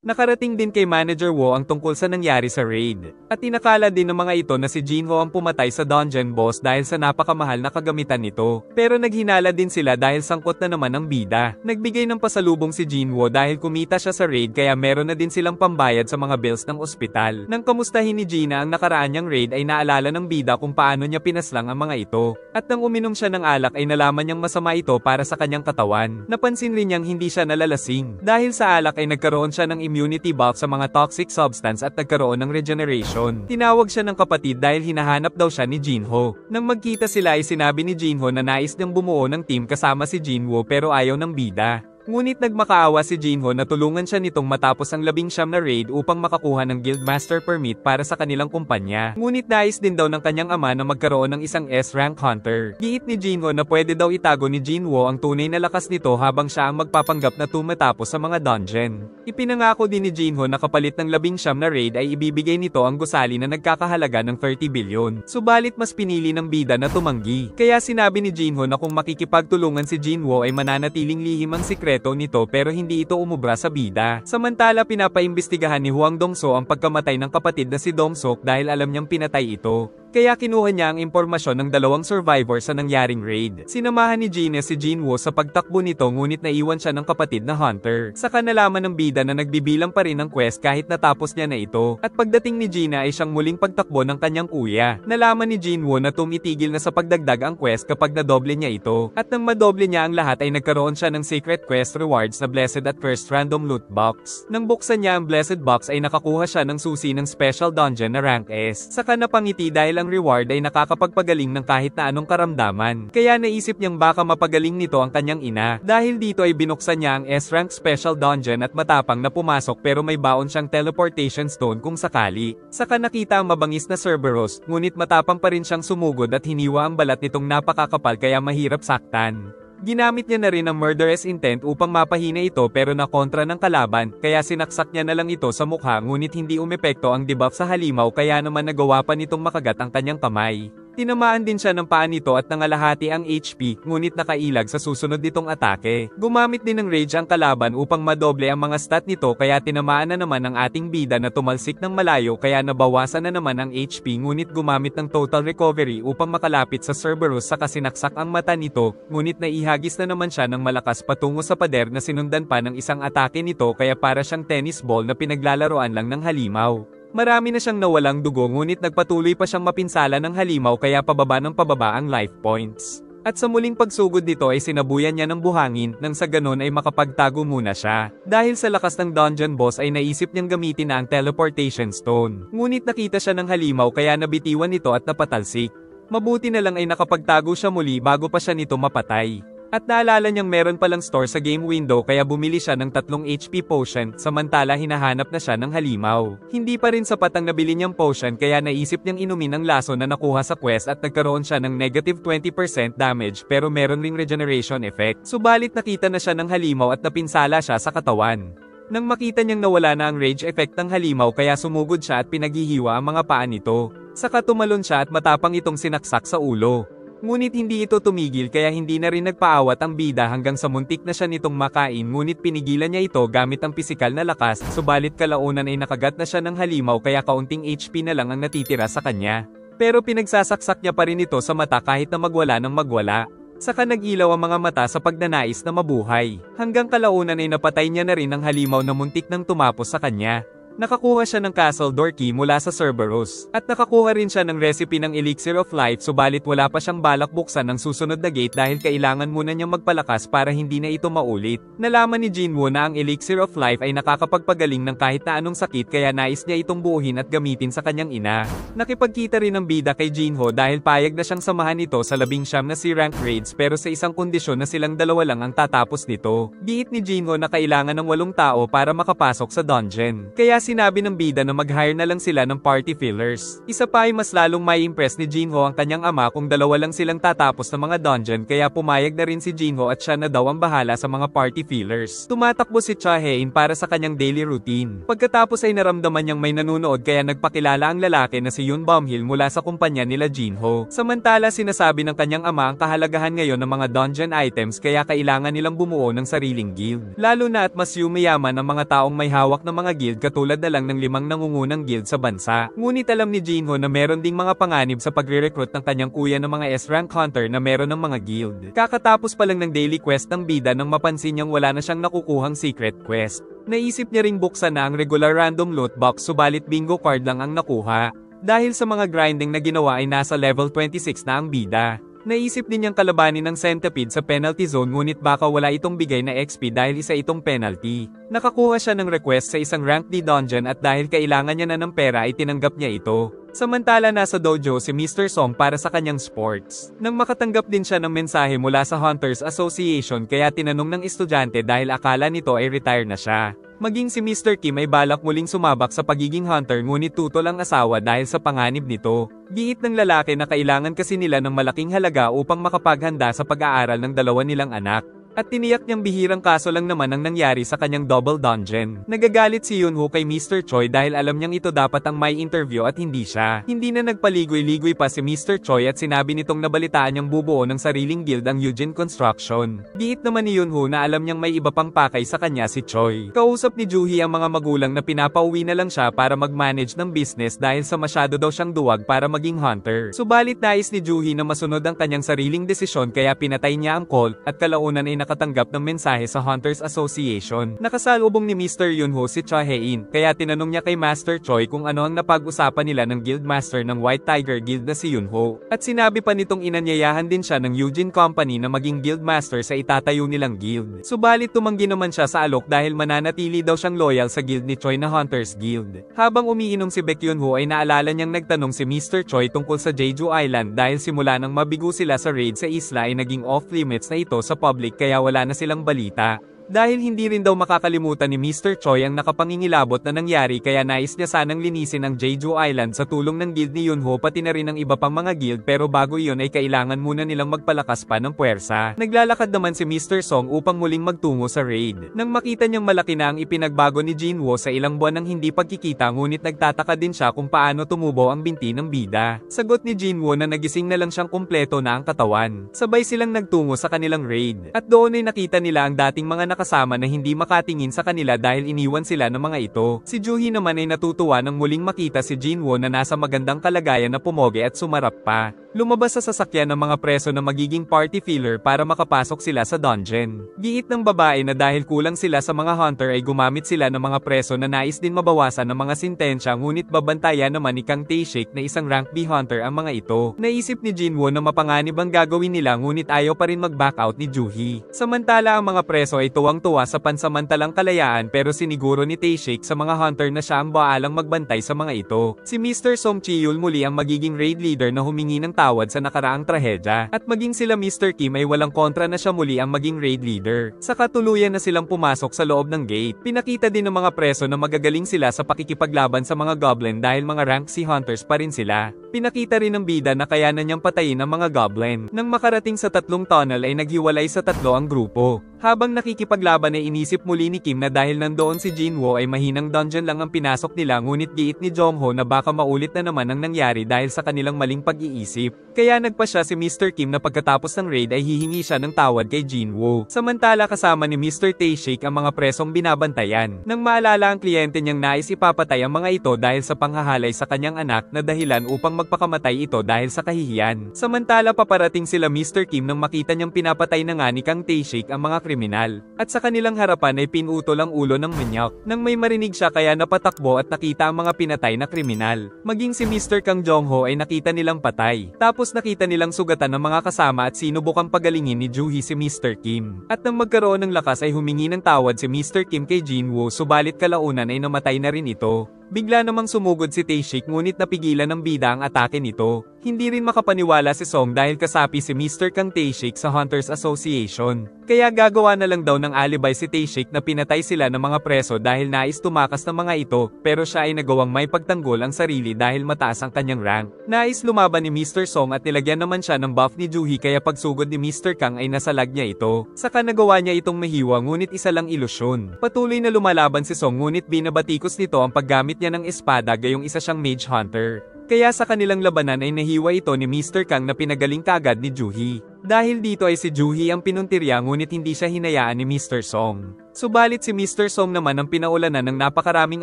Nakarating din kay Manager Wo ang tungkol sa nangyari sa raid. At inakala din ng mga ito na si Jinho ang pumatay sa dungeon boss dahil sa napakamahal na kagamitan nito. Pero naghinala din sila dahil sangkot na naman ang bida. Nagbigay ng pasalubong si Jinho dahil kumita siya sa raid kaya meron na din silang pambayad sa mga bills ng ospital. Nang kamustahin ni Gina ang nakaraan niyang raid ay naalala ng bida kung paano niya pinaslang ang mga ito. At nang uminom siya ng alak ay nalaman niyang masama ito para sa kanyang katawan. Napansin rin niyang hindi siya nalalasing. Dahil sa alak ay nagkaroon siya ng immunity buff sa mga toxic substance at nagkaroon ng regeneration. Tinawag siya ng kapatid dahil hinahanap daw siya ni Jinho. Nang magkita sila ay sinabi ni Jinho na nais niyang bumuo ng team kasama si Jinwoo pero ayaw ng bida. Ngunit nagmakaawa si Jinho na tulungan siya nitong matapos ang 19 na raid upang makakuha ng Guildmaster Permit para sa kanilang kumpanya. Ngunit nais din daw ng kanyang ama na magkaroon ng isang S-rank hunter. Giit ni Jinho na pwede daw itago ni Jinwoo ang tunay na lakas nito habang siya ang magpapanggap na tumatapos sa mga dungeon. Ipinangako din ni Jinho na kapalit ng 19 na raid ay ibibigay nito ang gusali na nagkakahalaga ng 30 bilyon. Subalit mas pinili ng bida na tumanggi. Kaya sinabi ni Jinho na kung makikipagtulungan si Jinwoo ay mananatiling lihim ang sikreto nito pero hindi ito umubra sa bida. Samantala pinapaimbestigahan ni Hwang Dongso ang pagkamatay ng kapatid na si Dongsok dahil alam niyang pinatay ito. Kaya kinuha niya ang impormasyon ng dalawang survivor sa nangyaring raid. Sinamahan ni Gina si Jinwoo sa pagtakbo nito ngunit naiwan siya ng kapatid na hunter. Saka nalaman ng bida na nagbibilang pa rin ng quest kahit natapos niya na ito. At pagdating ni Gina ay siyang muling pagtakbo ng kanyang kuya. Nalaman ni Jinwoo na tumitigil na sa pagdagdag ang quest kapag nadoble niya ito. At nang madoble niya ang lahat ay nagkaroon siya ng secret quest rewards na Blessed at Cursed Random Loot Box. Nang buksan niya ang Blessed Box ay nakakuha siya ng susi ng Special Dungeon na rank S. Saka napangiti dahil ang reward ay nakakapagpagaling ng kahit na anong karamdaman. Kaya naisip niyang baka mapagaling nito ang kanyang ina. Dahil dito ay binuksan niya ang S-rank Special Dungeon at matapang na pumasok pero may baon siyang teleportation stone kung sakali. Saka nakita ang mabangis na Cerberus, ngunit matapang pa rin siyang sumugod at hiniwa ang balat nitong napakakapal kaya mahirap saktan. Ginamit niya na rin ang murderous intent upang mapahina ito pero nakontra ng kalaban, kaya sinaksak niya na lang ito sa mukha ngunit hindi umepekto ang debuff sa halimaw kaya naman nagawa pa nitong makagat ang kanyang kamay. Tinamaan din siya ng paa nito at nangalahati ang HP, ngunit nakailag sa susunod nitong atake. Gumamit din ng rage ang kalaban upang madoble ang mga stat nito kaya tinamaan na naman ang ating bida na tumalsik ng malayo kaya nabawasan na naman ang HP ngunit gumamit ng total recovery upang makalapit sa Cerberus saka sinaksak ang mata nito, ngunit naihagis na naman siya ng malakas patungo sa pader na sinundan pa ng isang atake nito kaya para siyang tennis ball na pinaglalaroan lang ng halimaw. Marami na siyang nawalang dugo ngunit nagpatuloy pa siyang mapinsala ng halimaw kaya pababa ng pababa ang life points. At sa muling pagsugod nito ay sinabuyan niya ng buhangin nang sa ganon ay makapagtago muna siya. Dahil sa lakas ng dungeon boss ay naisip niyang gamitin na ang teleportation stone. Ngunit nakita siya ng halimaw kaya nabitiwan nito at napatalsik. Mabuti na lang ay nakapagtago siya muli bago pa siya nito mapatay. At naalala niyang meron palang store sa game window kaya bumili siya ng 3 HP potion samantala hinahanap na siya ng halimaw. Hindi pa rin sapat ang nabili niyang potion kaya naisip niyang inumin ang laso na nakuha sa quest at nagkaroon siya ng negative 20% damage pero meron ring regeneration effect. Subalit nakita na siya ng halimaw at napinsala siya sa katawan. Nang makita niyang nawala na ang rage effect ng halimaw kaya sumugod siya at pinaghihiwa ang mga paa nito. Saka tumalon siya at matapang itong sinaksak sa ulo. Ngunit hindi ito tumigil kaya hindi na rin nagpaawat ang bida hanggang sa muntik na siya nitong makain ngunit pinigilan niya ito gamit ang pisikal na lakas subalit kalaunan ay nakagat na siya ng halimaw kaya kaunting HP na lang ang natitira sa kanya. Pero pinagsasaksak niya pa rin ito sa mata kahit na magwala ng magwala. Saka nag-ilaw ang mga mata sa pagnanais na mabuhay. Hanggang kalaunan ay napatay niya na rin ang halimaw na muntik nang tumapos sa kanya. Nakakuha siya ng Castle Door Key mula sa Cerberus. At nakakuha rin siya ng recipe ng Elixir of Life subalit wala pa siyang balak buksan ng susunod na gate dahil kailangan muna niyang magpalakas para hindi na ito maulit. Nalaman ni Jinwoo na ang Elixir of Life ay nakakapagpagaling ng kahit na anong sakit kaya nais niya itong buuhin at gamitin sa kanyang ina. Nakipagkita rin ng bida kay Jinho dahil payag na siyang samahan nito sa 19 na C-rank raids pero sa isang kondisyon na silang dalawa lang ang tatapos nito. Giit ni Jinho na kailangan ng 8 tao para makapasok sa dungeon. Kaya sinabi ng bida na mag-hire na lang sila ng party fillers. Isa pa ay mas lalong may impress ni Jinho ang kanyang ama kung dalawa lang silang tatapos ng mga dungeon kaya pumayag na rin si Jinho at siya na daw ang bahala sa mga party fillers. Tumatakbo si Cha Hae-in para sa kanyang daily routine. Pagkatapos ay naramdaman niyang may nanonood kaya nagpakilala ang lalaki na si Yoon Bum-hil mula sa kumpanya nila Jinho. Samantala sinasabi ng kanyang ama ang kahalagahan ngayon ng mga dungeon items kaya kailangan nilang bumuo ng sariling guild. Lalo na at mas yumayaman ang mga taong may hawak ng mga guild katulad na lang ng 5 nangungunang guild sa bansa. Ngunit alam ni Jinho na meron ding mga panganib sa pagre-recruit ng kanyang kuya ng mga S-rank hunter na meron ng mga guild. Kakatapos pa lang ng daily quest ng bida nang mapansin niyang wala na siyang nakukuhang secret quest. Naisip niya ring buksan na ang regular random loot box subalit bingo card lang ang nakuha. Dahil sa mga grinding na ginawa ay nasa level 26 na ang bida. Naisip din niyang kalabanin ng centipede sa penalty zone ngunit baka wala itong bigay na XP dahil isa itong penalty. Nakakuha siya ng request sa isang rank D dungeon at dahil kailangan niya na ng pera ay tinanggap niya ito. Samantala nasa dojo si Mr. Song para sa kanyang sports. Nang makatanggap din siya ng mensahe mula sa Hunters Association kaya tinanong ng estudyante dahil akala nito ay retire na siya. Maging si Mr. Kim ay balak muling sumabak sa pagiging hunter ngunit tutol ang asawa dahil sa panganib nito. Giit ng lalaki na kailangan kasi nila ng malaking halaga upang makapaghanda sa pag-aaral ng dalawa nilang anak. At tiniyak niyang bihirang kaso lang naman ang nangyari sa kanyang double dungeon. Nagagalit si Yunho kay Mr. Choi dahil alam niyang ito dapat ang may interview at hindi siya. Hindi na nagpaligoy-ligoy pa si Mr. Choi at sinabi nitong nabalitaan niyang bubuo ng sariling guild ang Eugene Construction. Giit naman ni Yunho na alam niyang may iba pang pakay sa kanya si Choi. Kausap ni Juhee ang mga magulang na pinapauwi na lang siya para mag-manage ng business dahil sa masyado daw siyang duwag para maging hunter. Subalit nais ni Juhee na masunod ang kanyang sariling desisyon kaya pinatay niya ang cult at kalaunan ay nakatanggap ng mensahe sa Hunters Association. Nakasalubong ni Mr. Yunho si Cha Hae-in, kaya tinanong niya kay Master Choi kung ano ang napag-usapan nila ng Guildmaster ng White Tiger Guild na si Yunho. At sinabi pa nitong inanyayahan din siya ng Eugene Company na maging Guildmaster sa itatayo nilang guild. Subalit tumanggi naman siya sa alok dahil mananatili daw siyang loyal sa guild ni Choi na Hunters Guild. Habang umiinom si Baek Yunho ay naalala niyang nagtanong si Mr. Choi tungkol sa Jeju Island dahil simula nang mabigo sila sa raid sa isla ay naging off-limits na ito sa public kaya wala na silang balita. Dahil hindi rin daw makakalimutan ni Mr. Choi ang nakapangingilabot na nangyari kaya nais niya sanang linisin ang Jeju Island sa tulong ng guild ni Yunho pati na rin ang iba pang mga guild pero bago iyon ay kailangan muna nilang magpalakas pa ng puwersa. Naglalakad naman si Mr. Song upang muling magtungo sa raid. Nang makita niyang malaki na ang ipinagbago ni Jinwoo sa ilang buwan ng hindi pagkikita ngunit nagtataka din siya kung paano tumubo ang binti ng bida. Sagot ni Jinwoo na nagising na lang siyang kumpleto na ang katawan. Sabay silang nagtungo sa kanilang raid. At doon ay nakita nila ang dating mga kasama na hindi makatingin sa kanila dahil iniwan sila ng mga ito. Si Juhee naman ay natutuwa nang muling makita si Jinwoo na nasa magandang kalagayan na pumogi at sumarap pa. Lumabas sa sasakyan ng mga preso na magiging party filler para makapasok sila sa dungeon. Giit ng babae na dahil kulang sila sa mga hunter ay gumamit sila ng mga preso na nais din mabawasan ng mga sintensya ngunit babantayan naman ni Kang Tae-shik na isang rank B hunter ang mga ito. Naisip ni Jinwoo na mapanganib ang gagawin nila ngunit ayaw pa rin mag-back out ni Juhee. Samantala ang mga preso ay tuwang-tuwa sa pansamantalang kalayaan pero siniguro ni Tae-shik sa mga hunter na siya ang baalang magbantay sa mga ito. Si Mr. Song Chi-yul muli ang magiging raid leader na humingi ng tawad sa nakaraang trahedya. At maging sila Mr. Kim ay walang kontra na siya muli ang maging raid leader. Sa katuluyan na silang pumasok sa loob ng gate. Pinakita din ng mga preso na magagaling sila sa pakikipaglaban sa mga goblin dahil mga rank C hunters pa rin sila. Pinakita rin ng bida na kayanan niyang patayin ang mga goblin. Nang makarating sa tatlong tunnel ay naghiwalay sa tatlo ang grupo. Habang nakikipaglaban ay inisip muli ni Kim na dahil nandoon si Jinwoo ay mahinang dungeon lang ang pinasok nila ngunit giit ni Jongho na baka maulit na naman ang nangyari dahil sa kanilang maling pag-iisip. Kaya nagpa siya si Mr. Kim na pagkatapos ng raid ay hihingi siya ng tawad kay Jinwoo. Samantala kasama ni Mr. Tae-shik ang mga presong binabantayan. Nang maalala ang kliyente niyang nais ipapatay ang mga ito dahil sa panghahalay sa kanyang anak na dahilan upang magpakamatay ito dahil sa kahihiyan. Samantala paparating sila Mr. Kim nang makita niyang pinapatay na nga ni Kang Tae-shik ang mga kriminal. At sa kanilang harapan ay pinutol ang ulo ng manyak. Nang may marinig siya kaya napatakbo at nakita ang mga pinatay na kriminal. Maging si Mr. Kang Jongho ay nakita nilang patay. Tapos nakita nilang sugatan ng mga kasama at sinubukang pagalingin ni Juhee si Mr. Kim. At nang magkaroon ng lakas ay humingi ng tawad si Mr. Kim kay Jinwoo subalit kalaunan ay namatay na rin ito. Bigla namang sumugod si Tae-shik ngunit napigilan ng bida ang atake nito. Hindi rin makapaniwala si Song dahil kasapi si Mr. Kang Tae-shik sa Hunters Association. Kaya gagawa na lang daw ng alibi si Tae-shik na pinatay sila ng mga preso dahil nais tumakas ng mga ito, pero siya ay nagawang may pagtanggol ang sarili dahil mataas ang kanyang rank. Nais lumaban ni Mr. Song at nilagyan naman siya ng buff ni Juhee kaya pagsugod ni Mr. Kang ay nasalag niya ito. Saka nagawa niya itong mahiwa ngunit isa lang ilusyon. Patuloy na lumalaban si Song ngunit binabatikos nito ang paggamit niya ng espada gayong isa siyang mage hunter. Kaya sa kanilang labanan ay nahiwa ito ni Mr. Kang na pinagaling kaagad ni Juhee. Dahil dito ay si Juhee ang pinuntirya ngunit hindi siya hinayaan ni Mr. Song. Subalit si Mr. Song naman ang pinaulanan ng napakaraming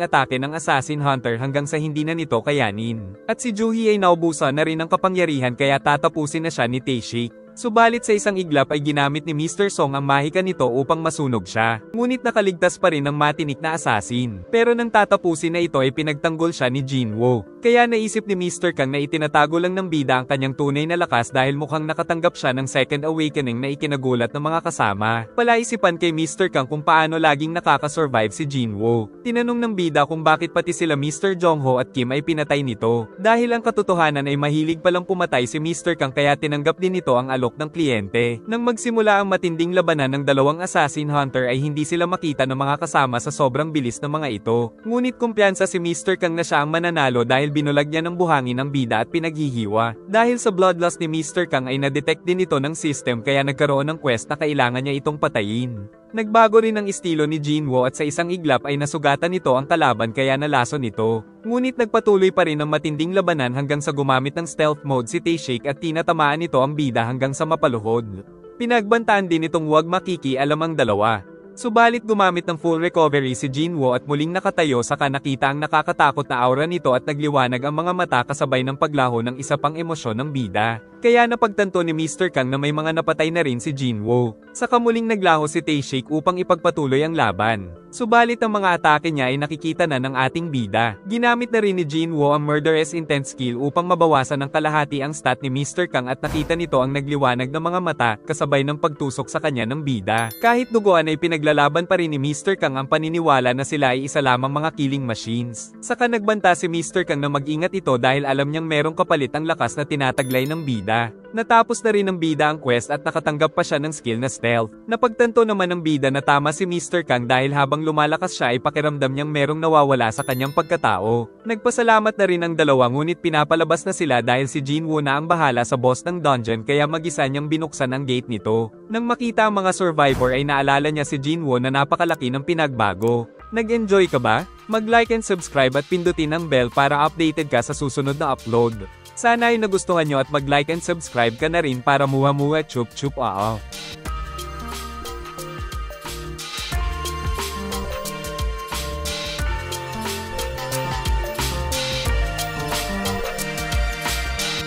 atake ng Assassin Hunter hanggang sa hindi na nito kayanin. At si Juhee ay naubusan na rin ng kapangyarihan kaya tatapusin na siya ni Tae-shik. Subalit sa isang iglap ay ginamit ni Mr. Song ang mahika nito upang masunog siya. Ngunit nakaligtas pa rin ng matinik na assassin. Pero nang tatapusin na ito ay pinagtanggol siya ni Jinwoo. Kaya naisip ni Mr. Kang na itinatago lang ng bida ang kanyang tunay na lakas dahil mukhang nakatanggap siya ng second awakening na ikinagulat ng mga kasama. Palaisipan kay Mr. Kang kung paano laging nakakasurvive si Jinwoo. Tinanong ng bida kung bakit pati sila Mr. Jongho at Kim ay pinatay nito. Dahil ang katotohanan ay mahilig palang pumatay si Mr. Kang kaya tinanggap din nito ang alok ng kliyente. Nang magsimula ang matinding labanan ng dalawang assassin hunter ay hindi sila makita ng mga kasama sa sobrang bilis ng mga ito. Ngunit kumpiyansa si Mr. Kang na siya ang mananalo dahil binulag niya ng buhangin ang bida at pinaghihiwa. Dahil sa bloodlust ni Mr. Kang ay na-detect din ito ng system kaya nagkaroon ng quest na kailangan niya itong patayin. Nagbago rin ang estilo ni Jinwoo at sa isang iglap ay nasugatan nito ang kalaban kaya nalason nito. Ngunit nagpatuloy pa rin ang matinding labanan hanggang sa gumamit ng stealth mode si Tae-shik at tinatamaan nito ang bida hanggang sa mapaluhod. Pinagbantaan din itong huwag makikialam ang dalawa. Subalit gumamit ng full recovery si Jinwoo at muling nakatayo saka nakita ang nakakatakot na aura nito at nagliwanag ang mga mata kasabay ng paglaho ng isa pang emosyon ng bida. Kaya napagtanto ni Mr. Kang na may mga napatay na rin si Jinwoo. Saka muling naglaho si Tae-shik upang ipagpatuloy ang laban. Subalit ang mga atake niya ay nakikita na ng ating bida. Ginamit na rin ni Jinwoo ang murderous intent skill upang mabawasan ng kalahati ang stat ni Mr. Kang at nakita nito ang nagliwanag ng mga mata kasabay ng pagtusok sa kanya ng bida. Kahit duguan ay pinaglalaban pa rin ni Mr. Kang ang paniniwala na sila ay isa lamang mga killing machines. Saka nagbanta si Mr. Kang na mag-ingat ito dahil alam niyang merong kapalit ang lakas na tinataglay ng bida. Natapos na rin ng bida ang quest at nakatanggap pa siya ng skill na stealth. Napagtanto naman ng bida na tama si Mr. Kang dahil habang lumalakas siya ay pakiramdam niyang merong nawawala sa kanyang pagkatao. Nagpasalamat na rin ang dalawa ngunit pinapalabas na sila dahil si Jinwoo na ang bahala sa boss ng dungeon kaya mag-isa niyang binuksan ang gate nito. Nang makita ang mga survivor ay naalala niya si Jinwoo na napakalaki ng pinagbago. Nag-enjoy ka ba? Mag-like and subscribe at pindutin ang bell para updated ka sa susunod na upload. Sana ay nagustuhan nyo at mag-like and subscribe ka na rin para muha-muha chup chup.